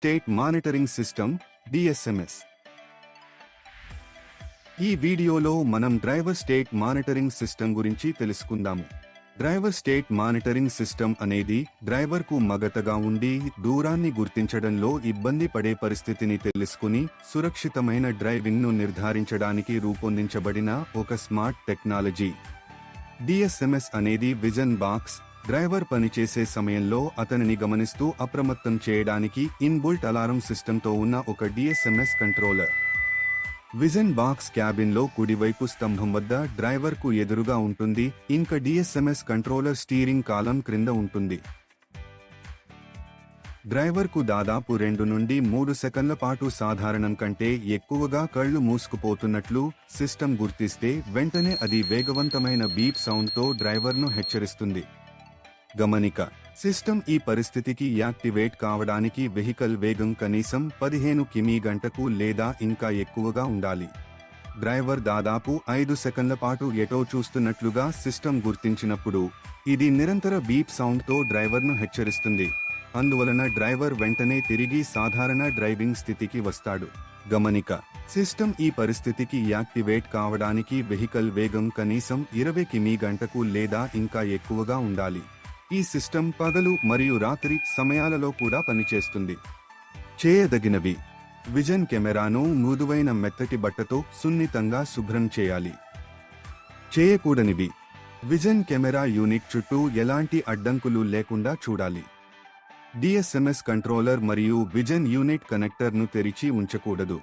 State monitoring system DSMS. ఈ వీడియోలో మనం డ్రైవర్ స్టేట్ మానిటరింగ్ సిస్టమ్ గురించి తెలుసుకుందాము. డ్రైవర్ స్టేట్ మానిటరింగ్ సిస్టమ్ అనేది డ్రైవర్కు మగతగా ఉండి దూరాన్ని గుర్తించడంలో ఇబ్బంది పడే పరిస్థితిని తెలుసుకుని సురక్షితమైన డ్రైవింగ్ను నిర్ధారించడానికి రూపొందించబడిన ఒక స్మార్ట్ టెక్నాలజీ. DSMS అనేది విజన్ బాక్స్. డ్రైవర్ పనిచేసే సమయంలో అతనిని గమనిస్తూ అప్రమత్తం చేయడానికి ఇన్బుల్ట్ అలారం సిస్టంతో ఉన్న ఒక DSMS కంట్రోలర్. విజన్ బాక్స్ క్యాబిన్లో కుడివైపు స్తంభం వద్ద డ్రైవర్కు ఎదురుగా ఉంటుంది. ఇంకా DSMS కంట్రోలర్ స్టీరింగ్ కాలం క్రింద ఉంటుంది. డ్రైవర్కు దాదాపు 2 నుండి 3 సెకన్ల పాటు సాధారణం కంటే ఎక్కువగా కళ్ళు మూసుకుపోతున్నట్లు సిస్టమ్ గుర్తిస్తే వెంటనే అది వేగవంతమైన బీప్ సౌండ్తో డ్రైవర్ను హెచ్చరిస్తుంది. గమనిక: సిస్టమ్ ఈ పరిస్థితికి యాక్టివేట్ కావడానికి వెహికల్ వేగం కనీసం 15 కి.మీ/గంటకు లేదా ఇంకా ఎక్కువగా ఉండాలి. డ్రైవర్ దాదాపు 5 సెకన్ల పాటు ఎటో చూస్తున్నట్లుగా సిస్టమ్ గుర్తించినప్పుడు ఇది నిరంతర బీప్ సౌండ్తో డ్రైవర్ను హెచ్చరిస్తుంది. అందువలన డ్రైవర్ వెంటనే తిరిగి సాధారణ డ్రైవింగ్ స్థితికి వస్తాడు. గమనిక: సిస్టమ్ ఈ పరిస్థితికి యాక్టివేట్ కావడానికి వెహికల్ వేగం కనీసం 20 కి.మీ/గంటకు లేదా ఇంకా ఎక్కువగా ఉండాలి. ఈ సిస్టమ్ పగలు మరియు రాత్రి సమయాలలో కూడా పనిచేస్తుంది. చేయదగినవి: విజన్ కెమెరాను మృదువైన మెత్తటి బట్టతో సున్నితంగా శుభ్రం చేయాలి. చేయకూడనివి: విజన్ కెమెరా యూనిట్ చుట్టూ ఎలాంటి అడ్డంకులు లేకుండా చూడాలి. DSMS కంట్రోలర్ మరియు విజన్ యూనిట్ కనెక్టర్ను తెరిచి ఉంచకూడదు.